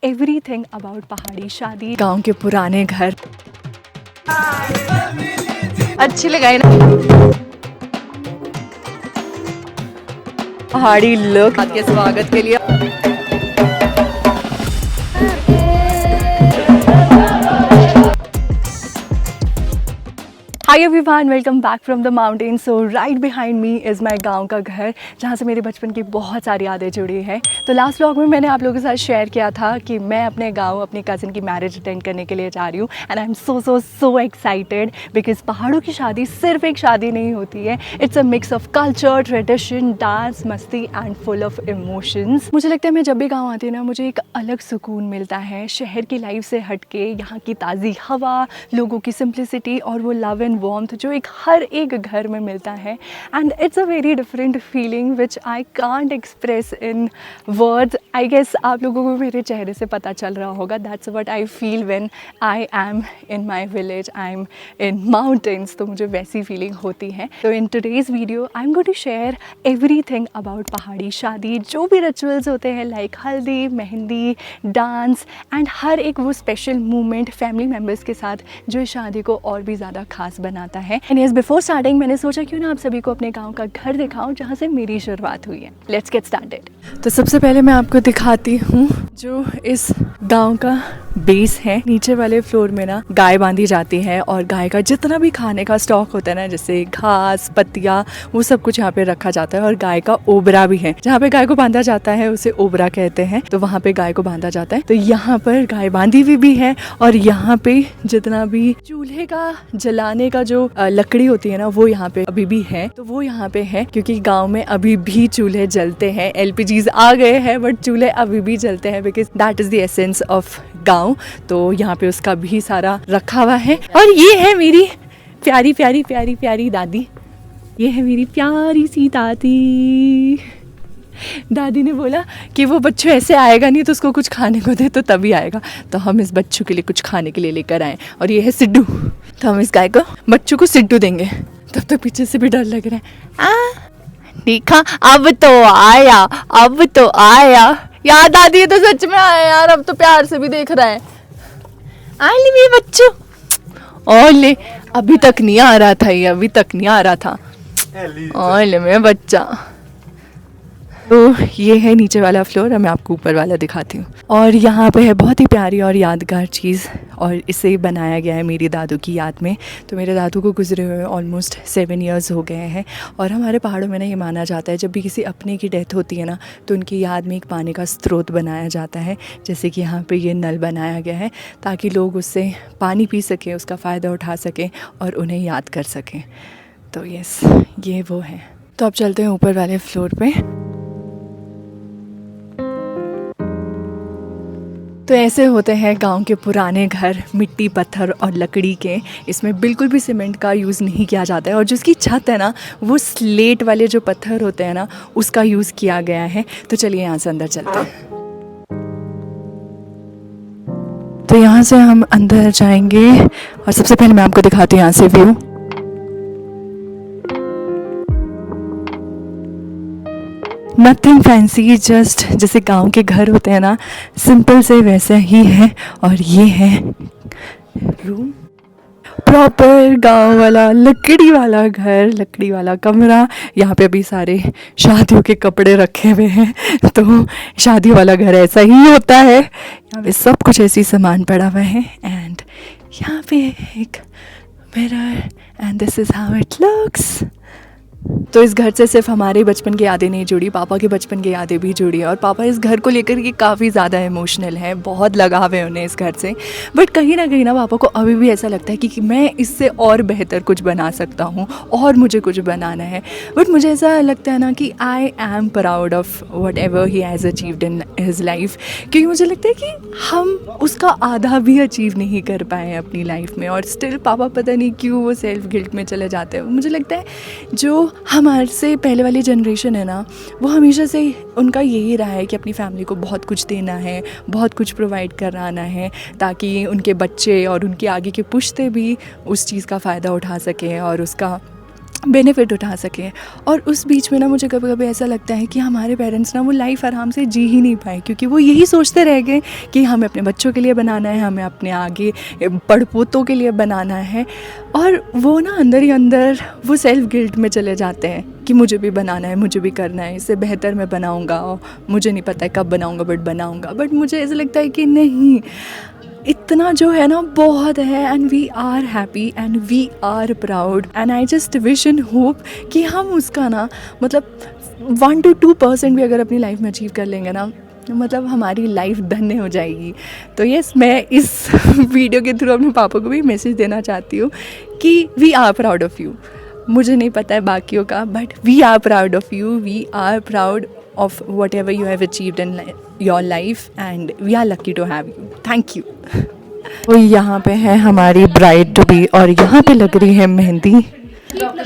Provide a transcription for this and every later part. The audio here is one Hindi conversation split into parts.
एवरीथिंग अबाउट पहाड़ी शादी, गांव के पुराने घर। अच्छी लगाई ना पहाड़ी लुक आपके स्वागत के लिए। Hi everyone, welcome back from the mountain. So right behind me is my गांव का घर, जहां से मेरे बचपन की बहुत सारी यादें जुड़ी हैं। तो लास्ट व्लॉग में मैंने आप लोगों के साथ शेयर किया था कि मैं अपने गांव अपनी कज़न की मैरिज अटेंड करने के लिए जा रही हूँ। And I am so excited because पहाड़ों की शादी सिर्फ एक शादी नहीं होती है। It's a mix of culture, tradition, dance, मस्ती एंड फुल ऑफ इमोशंस। मुझे लगता है मैं जब भी गाँव आती हूँ ना, मुझे एक अलग सुकून मिलता है। शहर की लाइफ से हट के यहाँ की ताज़ी हवा, लोगों की सिंप्लिसिटी और वो लव एंड वार्मथ जो एक हर एक घर में मिलता है। And it's a very different feeling which I can't express in words. I guess आप लोगों को मेरे चेहरे से पता चल रहा होगा। That's what I feel when I am in my village, I am in mountains. तो मुझे वैसी फीलिंग होती है। तो in today's video I am going to share everything about पहाड़ी शादी, जो भी रिचुअल्स होते हैं लाइक हल्दी, मेहंदी, डांस एंड हर एक वो स्पेशल मोमेंट फैमिली मेम्बर्स के साथ जो इस शादी को और भी ज़्यादा खास बनाता है। एंड यस, बिफोर स्टार्टिंग मैंने सोचा क्यों ना आप सभी को अपने गांव का घर दिखाऊं जहां से मेरी शुरुआत हुई है। Let's get started. तो सबसे पहले मैं आपको दिखाती हूँ जो इस गांव का बेस है। नीचे वाले फ्लोर में ना गाय बांधी जाती है और गाय का जितना भी खाने का स्टॉक होता है ना, जैसे घास, पत्तियाँ, वो सब कुछ यहाँ पे रखा जाता है। और गाय का ओबरा भी है, जहाँ पे गाय को बांधा जाता है उसे ओबरा कहते हैं। तो वहाँ पे गाय को बांधा जाता है। तो यहाँ पर गाय बांधी हुई भी है। और यहाँ पे जितना भी चूल्हे का जलाने का जो लकड़ी होती है ना, वो यहाँ पे अभी भी है। तो वो यहाँ पे है क्योंकि गाँव में अभी भी चूल्हे जलते हैं। LPGs आ गए हैं बट चूल्हे अभी भी जलते हैं because that is the essence of गाँव। तो यहाँ पे उसका भी सारा रखा हुआ है। और ये है मेरी प्यारी प्यारी प्यारी प्यारी दादी। ये है मेरी प्यारी सी दादी। दादी ने बोला कि वो बच्चू ऐसे आएगा नहीं तो उसको कुछ खाने को दे तो तभी आएगा। तो हम इस बच्चू के लिए कुछ खाने के लिए लेकर आए। और ये है सिड्डू। तो हम इस गाय को बच्चू को सिड्डू देंगे। तब तो पीछे से भी डर लग रहा है। देखा, अब तो आया, अब तो आया। यार दादी, ये तो सच में आया यार। अब तो प्यार से भी देख रहा है। आ ले मेरे बच्चू। और ले, अभी तक नहीं आ रहा था ये, अभी तक नहीं आ रहा था। और ले मेरा बच्चा। तो ये है नीचे वाला फ्लोर। मैं आपको ऊपर वाला दिखाती हूँ। और यहाँ पे है बहुत ही प्यारी और यादगार चीज़, और इसे बनाया गया है मेरी दादू की याद में। तो मेरे दादू को गुजरे हुए ऑलमोस्ट 7 ईयर्स हो गए हैं। और हमारे पहाड़ों में ना ये माना जाता है जब भी किसी अपने की डेथ होती है ना, तो उनकी याद में एक पानी का स्रोत बनाया जाता है। जैसे कि यहाँ पे ये नल बनाया गया है ताकि लोग उससे पानी पी सकें, उसका फ़ायदा उठा सकें और उन्हें याद कर सकें। तो यस, ये वो है। तो अब चलते हैं ऊपर वाले फ्लोर पर। तो ऐसे होते हैं गांव के पुराने घर, मिट्टी, पत्थर और लकड़ी के। इसमें बिल्कुल भी सीमेंट का यूज़ नहीं किया जाता है। और जिसकी छत है ना, वो स्लेट वाले जो पत्थर होते हैं ना, उसका यूज़ किया गया है। तो चलिए यहाँ से अंदर चलते हैं। तो यहाँ से हम अंदर जाएंगे और सबसे पहले मैं आपको दिखाती हूँ यहाँ से व्यू। नथिंग फैंसी, जस्ट जैसे गांव के घर होते हैं ना, सिंपल से वैसे ही है। और ये है रूम, प्रॉपर गांव वाला लकड़ी वाला घर, लकड़ी वाला कमरा। यहाँ पे अभी सारे शादियों के कपड़े रखे हुए हैं। तो शादी वाला घर ऐसा ही होता है। यहाँ पे सब कुछ ऐसी सामान पड़ा हुआ है। एंड यहाँ पे एक mirror and this is how it looks. तो इस घर से सिर्फ हमारे बचपन की यादें नहीं जुड़ी, पापा के बचपन की यादें भी जुड़ी। और पापा इस घर को लेकर के काफ़ी ज़्यादा इमोशनल है, बहुत लगाव है उन्हें इस घर से। बट कहीं ना पापा को अभी भी ऐसा लगता है कि मैं इससे और बेहतर कुछ बना सकता हूँ और मुझे कुछ बनाना है। बट मुझे ऐसा लगता है ना कि आई am proud of what ever he has achieved in his life. क्योंकि मुझे लगता है कि हम उसका आधा भी अचीव नहीं कर पाए हैं अपनी लाइफ में। और स्टिल पापा पता नहीं क्यों वो सेल्फ गिल्ट में चले जाते हैं। मुझे लगता है जो हमारे से पहले वाली जनरेशन है ना, वो हमेशा से उनका यही रहा है कि अपनी फैमिली को बहुत कुछ देना है, बहुत कुछ प्रोवाइड कराना है, ताकि उनके बच्चे और उनके आगे के पुश्ते भी उस चीज़ का फ़ायदा उठा सकें और उसका बेनिफिट उठा सकें। और उस बीच में ना मुझे कभी कभी ऐसा लगता है कि हमारे पेरेंट्स ना वो लाइफ आराम से जी ही नहीं पाए, क्योंकि वो यही सोचते रह गए कि हमें अपने बच्चों के लिए बनाना है, हमें अपने आगे पड़पोतों के लिए बनाना है। और वो ना अंदर ही अंदर वो सेल्फ गिल्ट में चले जाते हैं कि मुझे भी बनाना है, मुझे भी करना है, इससे बेहतर मैं बनाऊँगा, मुझे नहीं पता है कब बनाऊँगा बट बनाऊँगा। बट मुझे ऐसा लगता है कि नहीं, इतना जो है ना बहुत है, and we are happy and we are proud, and I just wish and hope कि हम उसका ना मतलब 1 to 2% भी अगर अपनी लाइफ में अचीव कर लेंगे ना, मतलब हमारी लाइफ धन्य हो जाएगी। तो यस, मैं इस वीडियो के थ्रू अपने पापा को भी मैसेज देना चाहती हूँ कि we are proud of you. मुझे नहीं पता है बाकियों का, but we are proud of you, we are proud of whatever you have achieved in your life, and we are lucky to have you. Thank you. तो यहाँ पे है हमारी ब्राइड टू बी, और यहाँ पे लग रही है मेहंदी,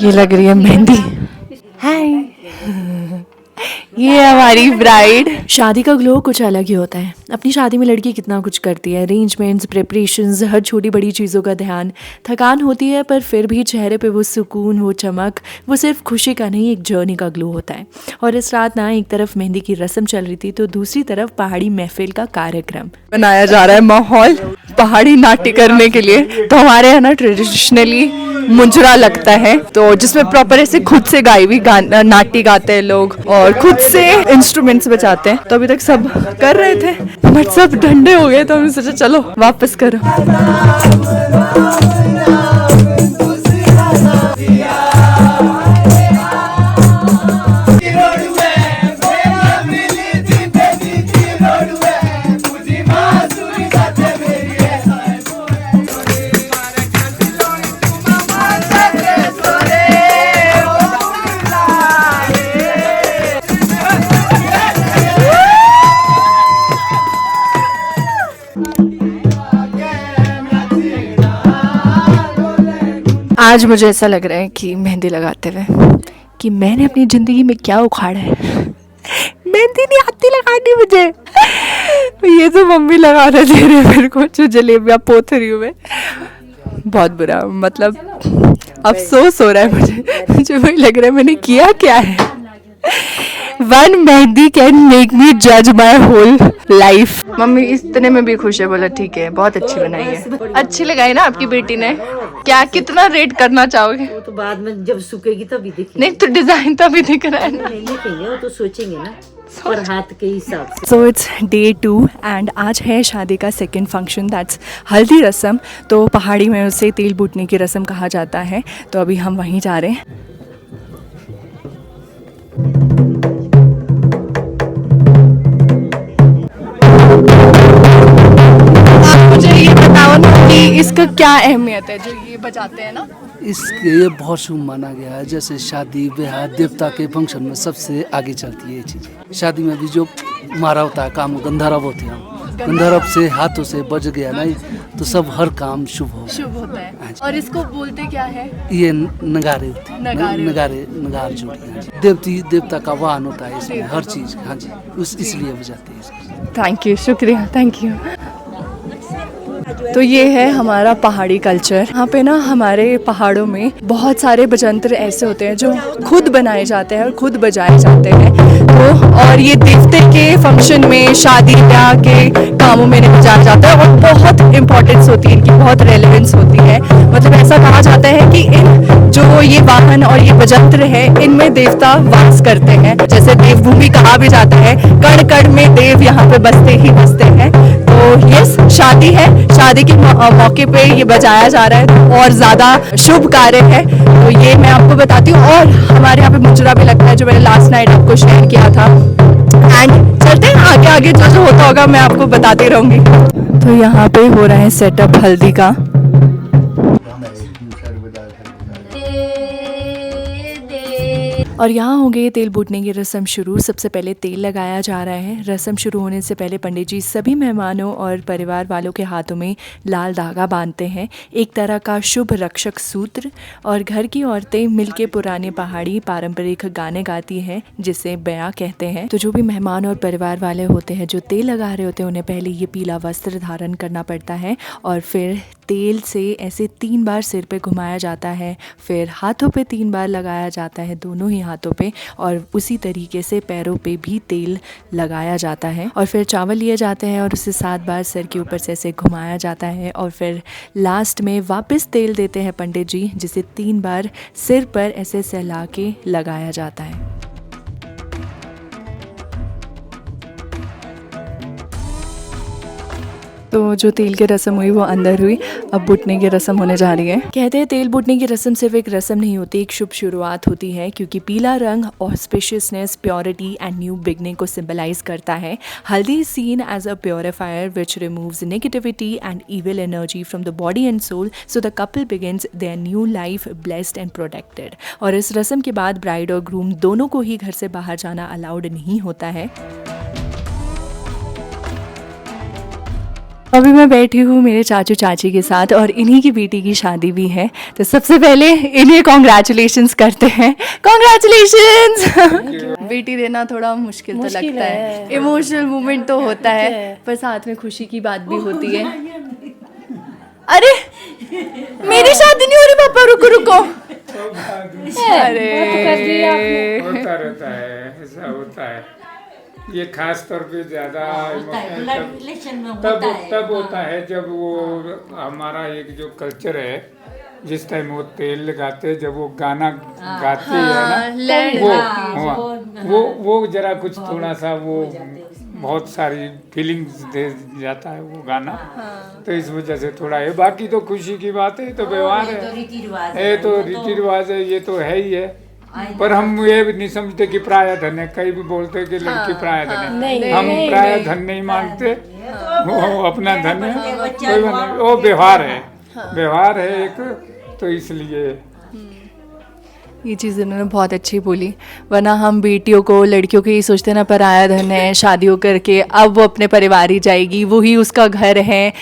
ये लग रही है मेहंदी। हाय, ये हमारी ब्राइड। शादी का ग्लो कुछ अलग ही होता है। अपनी शादी में लड़की कितना कुछ करती है, अरेंजमेंट्स, प्रिपरेशंस, हर छोटी बड़ी चीज़ों का ध्यान, थकान होती है पर फिर भी चेहरे पे वो सुकून, वो चमक, वो सिर्फ खुशी का नहीं, एक जर्नी का ग्लो होता है। और इस रात ना एक तरफ मेहंदी की रस्म चल रही थी तो दूसरी तरफ पहाड़ी महफिल का कार्यक्रम बनाया जा रहा है, माहौल पहाड़ी नाट्य करने के लिए। तो हमारे यहाँ ना ट्रेडिशनली मुंजरा लगता है, तो जिसमें प्रॉपर ऐसे खुद से गाई हुई नाट्य गाते हैं लोग और खुद से इंस्ट्रूमेंट्स बजाते हैं। तो अभी तक सब कर रहे थे बट सब ठंडे हो गए, तो हमने सोचा चलो वापस करो। आज मुझे ऐसा लग रहा है कि मेहंदी लगाते हुए कि मैंने अपनी ज़िंदगी में क्या उखाड़ा है। मेहंदी नहीं आती लगानी मुझे, ये तो मम्मी लगा रहे दे रहे मेरे को, जो जलेबियाँ पोत रही हूँ मैं। बहुत बुरा, मतलब अफसोस हो रहा है मुझे वही लग रहा है मैंने किया क्या है। One mehndi can make me जज माई होल लाइफ। मम्मी इतने में भी खुश है, बोला ठीक है, बहुत अच्छी बनाई है। अच्छी लगाई ना आपकी बेटी ने? क्या कितना रेट करना चाहोगे? वो तो बाद में जब सूखेगी तभी दिखेगी। नहीं तो डिजाइन तो भी दिख रहा है ना। नहीं, वो तो सोचेंगे ना पर हाथ के हिसाब से। सो इट्स डे 2 एंड आज है शादी का सेकेंड फंक्शन, दैट्स हल्दी रस्म। तो पहाड़ी में उसे तेल बूटने की रस्म कहा जाता है। तो अभी हम वहीं जा रहे हैं। मुझे ये बताओ ना कि इसका क्या अहमियत है जो ये बजाते हैं ना? इसके ये बहुत शुभ माना गया है। जैसे शादी ब्याह देवता के फंक्शन में सबसे आगे चलती है ये चीज़। शादी में भी जो मारा होता है काम, गंधर्व होते हैं, गंधर्व से हाथों से बज गया ना तो सब हर काम शुभ होता है। और इसको बोलते क्या है? ये नगारे होते हैं, नगार जोड़ी। हाँ जी, देवती देवता का वाहन होता है इसमें हर चीज़। हाँ जी, इसलिए बजाते हैं इसको। थैंक यू, शुक्रिया, थैंक यू। तो ये है हमारा पहाड़ी कल्चर। यहाँ पे ना हमारे पहाड़ों में बहुत सारे बजंत्र ऐसे होते हैं जो खुद बनाए जाते हैं और खुद बजाए जाते हैं। तो और ये देवते के फंक्शन में, शादी ब्याह के कामों में बजाया जाता है और बहुत इम्पोर्टेंस होती है इनकी, बहुत रेलेवेंस होती है। मतलब ऐसा कहा जाता है कि इन जो ये वाहन और ये बजंत्र है, इनमें देवता वास करते हैं। जैसे देवभूमि कहा भी जाता है, कण कण में देव यहाँ पे बसते ही बसते हैं। तो यस, शादी है, शादी के मौके पे ये बजाया जा रहा है और ज़्यादा शुभ कार्य है। तो ये मैं आपको बताती हूँ। और हमारे यहाँ पे मुजरा भी लगता है जो मैंने लास्ट नाइट आपको शेयर किया था। एंड चलते हैं आगे आगे, जो होता होगा मैं आपको बताती रहूँगी। तो यहाँ पे हो रहा है सेटअप हल्दी का। और यहाँ हो गई तेल बूटने की रस्म शुरू। सबसे पहले तेल लगाया जा रहा है। रस्म शुरू होने से पहले पंडित जी सभी मेहमानों और परिवार वालों के हाथों में लाल धागा बांधते हैं, एक तरह का शुभ रक्षक सूत्र। और घर की औरतें मिलके पुराने पहाड़ी पारंपरिक गाने गाती हैं जिसे बयां कहते हैं। तो जो भी मेहमान और परिवार वाले होते हैं जो तेल लगा रहे होते हैं, उन्हें पहले ये पीला वस्त्र धारण करना पड़ता है और फिर तेल से ऐसे 3 बार सिर पे घुमाया जाता है, फिर हाथों पे 3 बार लगाया जाता है, दोनों ही हाथों पे, और उसी तरीके से पैरों पे भी तेल लगाया जाता है। और फिर चावल लिए जाते हैं और उसे 7 बार सिर के ऊपर से ऐसे घुमाया जाता है, और फिर लास्ट में वापस तेल देते हैं पंडित जी, जिसे 3 बार सिर पर ऐसे सहला के लगाया जाता है। तो जो तेल की रस्म हुई वो अंदर हुई, अब बुटने की रस्म होने जा रही है। कहते हैं तेल बुटने की रस्म सिर्फ एक रस्म नहीं होती, एक शुभ शुरुआत होती है, क्योंकि पीला रंग auspiciousness, purity and new beginning को सिंबलाइज करता है। Haldi is seen as a purifier which removes negativity and evil energy from the body and soul, so the couple begins their new life blessed and protected. और इस रस्म के बाद ब्राइड और ग्रूम दोनों को ही घर से बाहर जाना अलाउड नहीं होता है। अभी मैं बैठी हूँ मेरे चाचू चाची के साथ, और इन्हीं की बेटी की शादी भी है, तो सबसे पहले इन्हें कॉन्ग्रेचुलेशंस करते हैं। कॉन्ग्रेचुलेशंस। बेटी देना थोड़ा मुश्किल तो लगता है, इमोशनल मोमेंट तो होता है, पर साथ में खुशी की बात भी होती है। अरे मेरी शादी नहीं हो रही पापा, रुको रुको। अरे होता रहता है, ऐसा होता है। ये खास तौर पे ज्यादा तब होता है जब वो हमारा एक जो कल्चर है, जिस टाइम वो तेल लगाते हैं, जब वो गाना गाती है ना, वो जरा कुछ थोड़ा सा वो बहुत सारी फीलिंग्स दे जाता है वो गाना, तो इस वजह से थोड़ा है। बाकी तो खुशी की बात है, तो व्यवहार है, ये तो रीति रिवाज है, ये तो है ही है। पर हम ये भी नहीं समझते कि प्राय धन है। कई भी बोलते हैं कि लड़की प्राय धन है, हम प्राय धन नहीं मानते, वो अपना धन है, कोई नहीं, वो व्यवहार है, व्यवहार है एक, तो इसलिए ये चीज़ इन्होंने बहुत अच्छी बोली। वरना हम बेटियों को, लड़कियों को ये सोचते ना पराया धन है, शादियों करके अब वो अपने परिवार ही जाएगी, वही उसका घर है,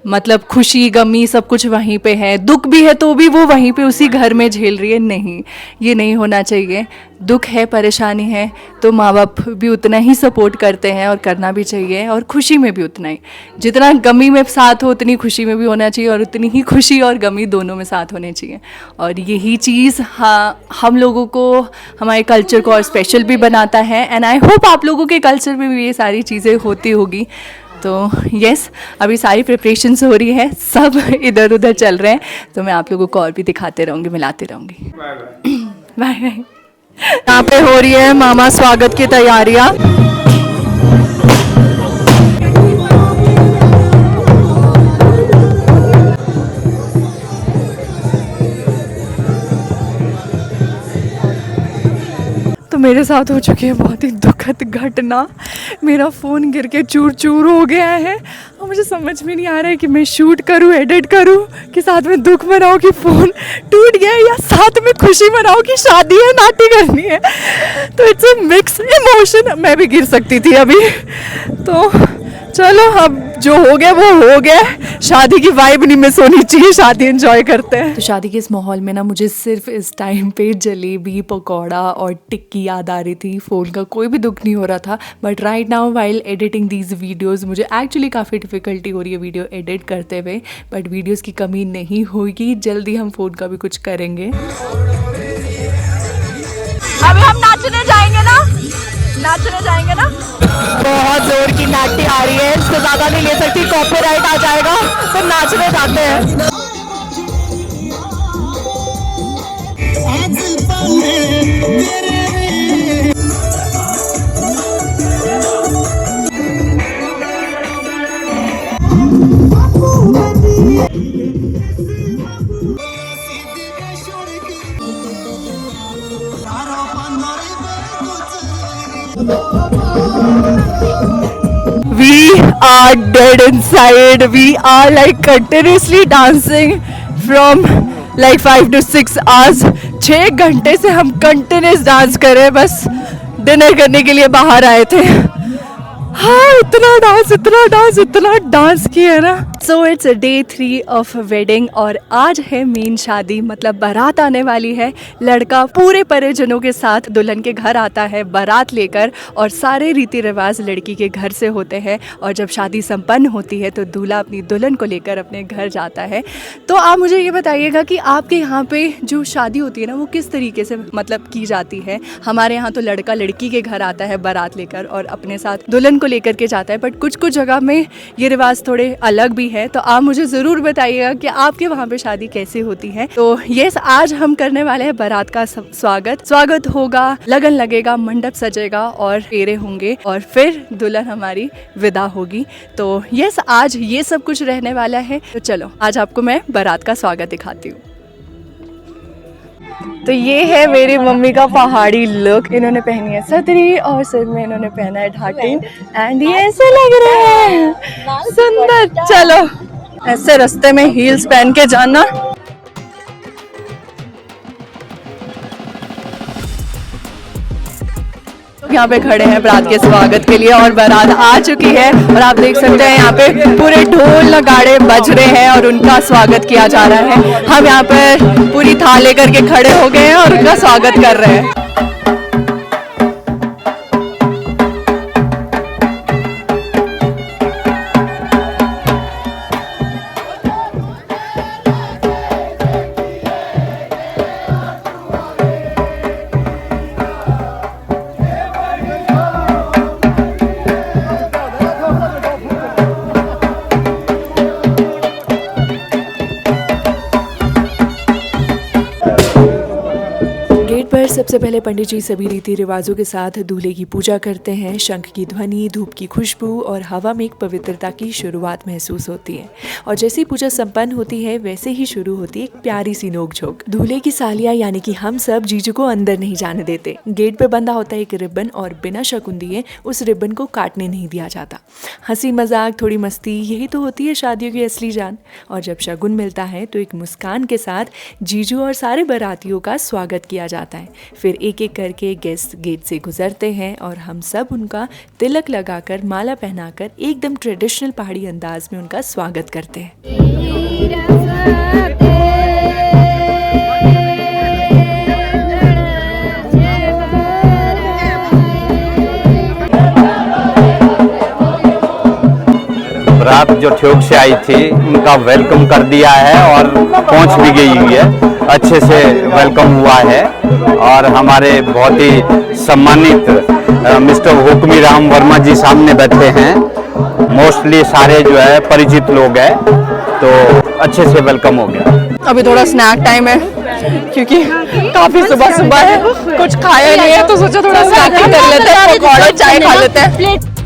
मतलब खुशी गमी सब कुछ वहीं पे है, दुख भी है तो भी वो वहीं पे उसी घर में झेल रही है। नहीं, ये नहीं होना चाहिए। दुख है, परेशानी है, तो माँ बाप भी उतना ही सपोर्ट करते हैं, और करना भी चाहिए, और खुशी में भी उतना ही। जितना गमी में साथ हो उतनी खुशी में भी होना चाहिए, और उतनी ही खुशी और गमी दोनों में साथ होने चाहिए। और यही चीज़ हम लोगों को, हमारे कल्चर को और स्पेशल भी बनाता है। एंड आई होप आप लोगों के कल्चर में भी ये सारी चीज़ें होती होगी। तो यस, अभी सारी प्रिपरेशंस हो रही है, सब इधर उधर चल रहे हैं, तो मैं आप लोगों को और भी दिखाते रहूँगी, मिलाते रहूँगी। Bye bye. यहाँ पे हो रही है मामा स्वागत की तैयारियाँ। तो मेरे साथ हो चुकी है बहुत ही दुखद घटना। मेरा फ़ोन गिर के चूर चूर हो गया है, और मुझे समझ में नहीं आ रहा है कि मैं शूट करूं, एडिट करूं, कि साथ में दुख मनाऊं कि फ़ोन टूट गया, या साथ में खुशी मनाऊं कि शादी है, नाटी करनी है। तो इट्स अ मिक्स इमोशन। मैं भी गिर सकती थी अभी। तो चलो, अब जो हो गया वो हो गया। शादी की वाइब नहीं मिस होनी चाहिए, शादी एंजॉय करते हैं। तो शादी के इस माहौल में ना मुझे सिर्फ इस टाइम पे जलेबी, पकौड़ा और टिक्की याद आ रही थी। फ़ोन का कोई भी दुख नहीं हो रहा था। But right now while editing these videos मुझे एक्चुअली काफ़ी डिफ़िकल्टी हो रही है वीडियो एडिट करते हुए, बट वीडियोज़ की कमी नहीं होगी। जल्दी हम फ़ोन का भी कुछ करेंगे। अभी हम नाचने जाएंगे ना, नाचने जाएंगे ना। बहुत जोर की नाटी आ रही है, इससे ज़्यादा नहीं ले सकती, कॉपीराइट आ जाएगा, तो नाचने जाते हैं। We are dead inside. We are like continuously dancing from like 5 to 6 hours. 6 घंटे से हम कंटिन्यूस डांस कर रहे हैं, बस डिनर करने के लिए बाहर आए थे। हाँ, इतना डांस किया है ना, so it's day 3 of wedding और आज है मेन शादी, मतलब बारात आने वाली है। लड़का पूरे परिजनों के साथ दुल्हन के घर आता है बारात लेकर और सारे रीति रिवाज लड़की के घर से होते हैं और जब शादी संपन्न होती है तो दूल्हा अपनी दुल्हन को लेकर अपने घर जाता है। तो आप मुझे ये बताइएगा कि आपके यहाँ पे जो शादी होती है ना वो किस तरीके से मतलब की जाती है। हमारे यहाँ तो लड़का लड़की के घर आता है बारात लेकर और अपने साथ दुल्हन को लेकर के जाता है, बट कुछ कुछ जगह में ये रिवाज थोड़े अलग भी है। तो आप मुझे ज़रूर बताइएगा कि आपके वहाँ पे शादी कैसी होती है। तो यस, आज हम करने वाले हैं बारात का स्वागत होगा, लगन लगेगा, मंडप सजेगा और फेरे होंगे और फिर दुल्हन हमारी विदा होगी। तो यस, आज ये सब कुछ रहने वाला है। तो चलो आज आपको मैं बारात का स्वागत दिखाती हूँ। तो ये है मेरी मम्मी का पहाड़ी लुक। इन्होंने पहनी है सदरी और सिर में इन्होंने पहना है ढाटी एंड ये ऐसे लग रहे हैं सुंदर। चलो ऐसे रास्ते में हील्स पहन के जाना। यहाँ पे खड़े हैं बारात के स्वागत के लिए और बारात आ चुकी है और आप देख सकते हैं यहाँ पे पूरे ढोल नगाड़े बज रहे हैं और उनका स्वागत किया जा रहा है। हम यहाँ पर पूरी थाल लेकर के खड़े हो गए हैं और उनका स्वागत कर रहे हैं। सबसे पहले पंडित जी सभी रीति रिवाजों के साथ दूल्हे की पूजा करते हैं। शंख की ध्वनि, धूप की खुशबू और हवा में एक पवित्रता की शुरुआत महसूस होती है और जैसे ही पूजा संपन्न होती है वैसे ही शुरू होती है एक प्यारी सी नोक-झोंक। दूल्हे की सालियाँ यानी कि हम सब जीजू को अंदर नहीं जाने देते। गेट पे बंधा होता है एक रिबन और बिना शकुन दिए उस रिबन को काटने नहीं दिया जाता। हंसी मजाक, थोड़ी मस्ती, यही तो होती है शादियों की असली जान। और जब शगुन मिलता है तो एक मुस्कान के साथ जीजू और सारे बारातियों का स्वागत किया जाता है। फिर एक एक करके गेस्ट गेट से गुजरते हैं और हम सब उनका तिलक लगाकर, माला पहनाकर एकदम ट्रेडिशनल पहाड़ी अंदाज में उनका स्वागत करते हैं। बारात जो ठियोग से आई थी उनका वेलकम कर दिया है और पहुंच भी गई हुई है, अच्छे से वेलकम हुआ है। और हमारे बहुत ही सम्मानित मिस्टर हुक्मी राम वर्मा जी सामने बैठे हैं। मोस्टली सारे जो है परिचित लोग हैं, तो अच्छे से वेलकम हो गया। अभी थोड़ा स्नैक टाइम है क्योंकि काफी सुबह है, कुछ खाया नहीं है तो सोचा थोड़ा स्नैकिंग कर लेते हैं, पकौड़े चाय खा लेते हैं।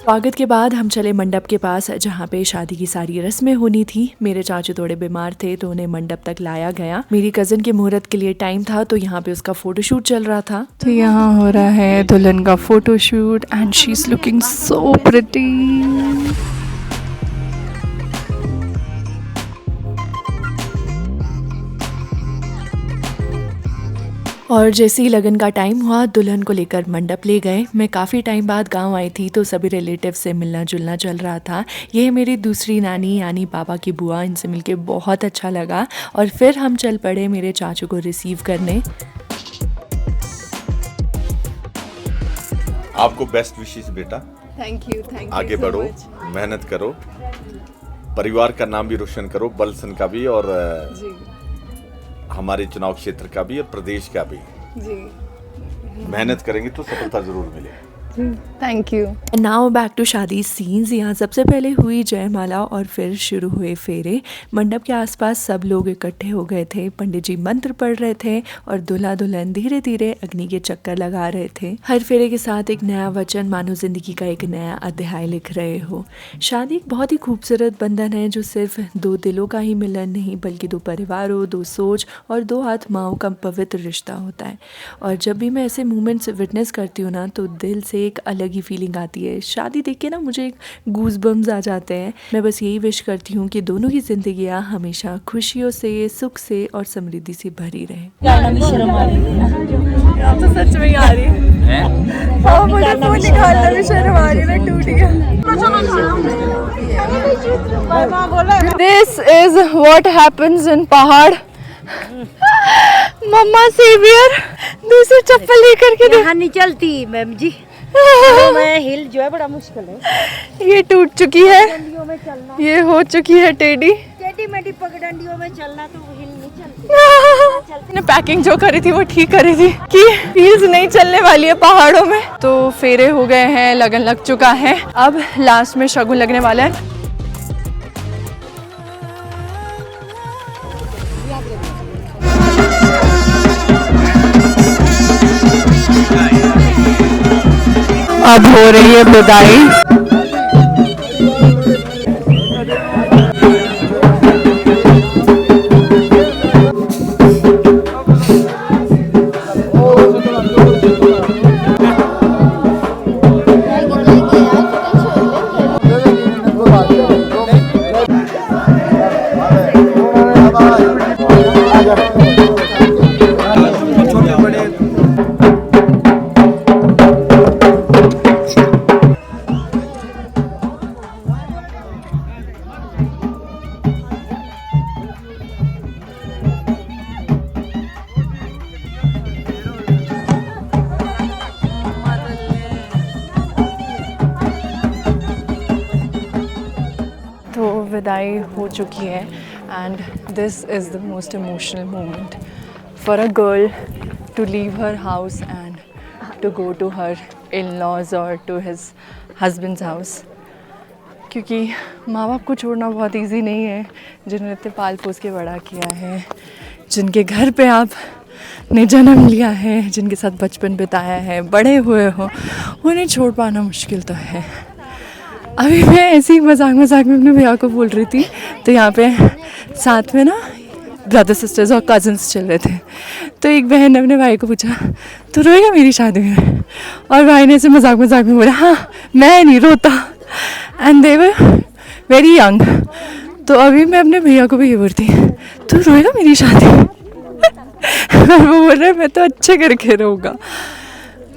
स्वागत के बाद हम चले मंडप के पास जहाँ पे शादी की सारी रस्में होनी थी। मेरे चाचू थोड़े बीमार थे तो उन्हें मंडप तक लाया गया। मेरी कजिन के मुहूर्त के लिए टाइम था तो यहाँ पे उसका फोटोशूट चल रहा था। तो यहाँ हो रहा है दुल्हन का photoshoot and she is looking so pretty. और जैसे ही लगन का टाइम हुआ दुल्हन को लेकर मंडप ले गए। मैं काफ़ी टाइम बाद गांव आई थी तो सभी रिलेटिव से मिलना जुलना चल रहा था। ये है मेरी दूसरी नानी यानी पापा की बुआ, इनसे मिलके बहुत अच्छा लगा और फिर हम चल पड़े मेरे चाचू को रिसीव करने। आपको बेस्ट विशेस बेटा। थैंक यू आगे बढ़ो, मेहनत करो, परिवार का नाम भी रोशन करो, बलसन का भी और हमारे चुनाव क्षेत्र का भी और प्रदेश का भी। मेहनत करेंगे तो सफलता जरूर मिलेगी। Thank you. Now back to shaadi scenes. यहाँ सबसे पहले हुई जयमाला और फिर शुरू हुए फेरे। मंडप के आसपास सब लोग इकट्ठे हो गए थे। पंडित जी मंत्र पढ़ रहे थे और दूल्हा दुल्हन धीरे धीरे अग्नि के चक्कर लगा रहे थे। हर फेरे के साथ एक नया वचन, मानो जिंदगी का एक नया अध्याय लिख रहे हो। शादी एक बहुत ही खूबसूरत बंधन है जो सिर्फ दो दिलों का ही मिलन नहीं बल्कि दो परिवारों, दो सोच और दो आत्माओं का पवित्र रिश्ता होता है। और जब भी मैं ऐसे मोमेंट्स विटनेस करती हूँ ना तो दिल से एक अलग ही फीलिंग आती है। शादी देख के ना मुझे एक गूज बम्स आ जाते हैं। मैं बस यही विश करती हूँ कि दोनों की जिंदगियाँ हमेशा खुशियों से, सुख से और समृद्धि से भरी रहे। तो सच में आ रही है। फोन निकालना भी शर्म आ रही है, टूट गया। This is what happens in पहाड़। मम्मा सेवियर दूसरी चप्पल लेकर के यहाँ नहीं चलती मैम जी, मैं हिल जो है बड़ा मुश्किल है। ये टूट चुकी है, ये हो चुकी है टेढ़ी। टेढ़ी मेढ़ी पगडंडियों में चलना तो हिल नहीं चलती। मैंने पैकिंग जो करी थी वो ठीक करी थी कि व्हील्स नहीं चलने वाली है पहाड़ों में। तो फेरे हो गए हैं, लगन लग चुका है, अब लास्ट में शगुन लगने वाला है। अब हो रही है विदाई। तो विदाई हो चुकी है and this is the most emotional moment for a girl to leave her house and to go to her in-laws और टू हिज हस्बैंड्स हाउस, क्योंकि माँ बाप को छोड़ना बहुत इजी नहीं है, जिन्होंने इतने पाल पोस के बड़ा किया है, जिनके घर पे आपने जन्म लिया है, जिनके साथ बचपन बिताया है, बड़े हुए हो, उन्हें छोड़ पाना मुश्किल तो है। अभी मैं ऐसे ही मजाक में अपने भैया को बोल रही थी, तो यहाँ पे साथ में ना ब्रदर सिस्टर्स और कज़न्स चल रहे थे, तो एक बहन ने अपने भाई को पूछा तो रोएगा मेरी शादी में, और भाई ने ऐसे मजाक में बोला हाँ मैं नहीं रोता, and they were very young. तो अभी मैं अपने भैया को भी ये बोलती तू रोएगा मेरी शादी में और वो बोल रहा है मैं तो अच्छे करके रहूँगा।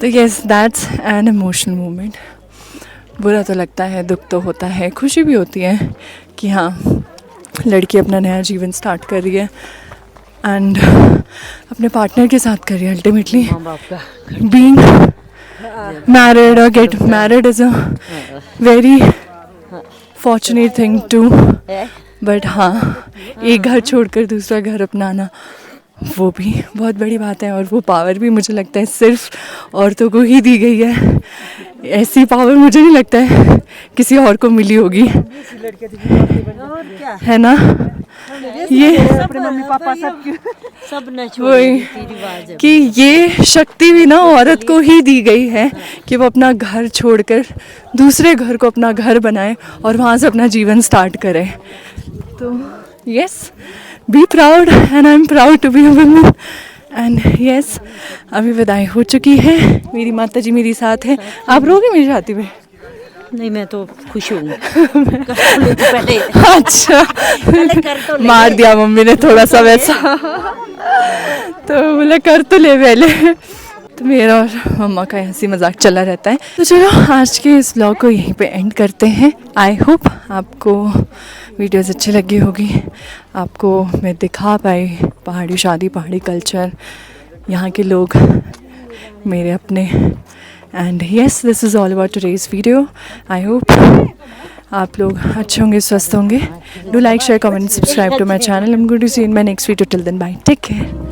तो yes that's an emotional moment. बुरा तो लगता है, दुख तो होता है, खुशी भी होती है कि हाँ लड़की अपना नया जीवन स्टार्ट कर रही है एंड अपने पार्टनर के साथ कर रही है। अल्टीमेटली बीइंग मैरिड और get married is a very fortunate thing too, but हाँ एक घर छोड़कर दूसरा घर अपनाना वो भी बहुत बड़ी बात है, और वो पावर भी मुझे लगता है सिर्फ औरतों को ही दी गई है। ऐसी पावर मुझे नहीं लगता है किसी और को मिली होगी, है ना। ये अपने मम्मी पापा सब ने वही कि ये शक्ति भी ना औरत को ही दी गई है कि वो अपना घर छोड़कर दूसरे घर को अपना घर बनाए और वहाँ से अपना जीवन स्टार्ट करे। तो yes, be proud and I am proud to be a woman. And yes, अभी विदाई हो चुकी है, मेरी माता जी मेरी साथ है। आप रोगे मेरी शादी में? नहीं, मैं तो खुश हूँ। पहले अच्छा कर तो मार दिया मम्मी ने थोड़ा सा वैसा तो बोला कर तो ले पहले। तो मेरा और मम्मा का हंसी मजाक चला रहता है। तो चलो आज के इस व्लॉग को यहीं पे एंड करते हैं। आई होप आपको वीडियोस अच्छी लगी होगी, आपको मैं दिखा पाई पहाड़ी शादी, पहाड़ी कल्चर, यहाँ के लोग मेरे अपने। And yes, this is all about today's video. I hope आप लोग अच्छे होंगे, स्वस्थ होंगे। Do like, share, comment, subscribe to my channel. I am going to see in my next video. Till then bye, take care.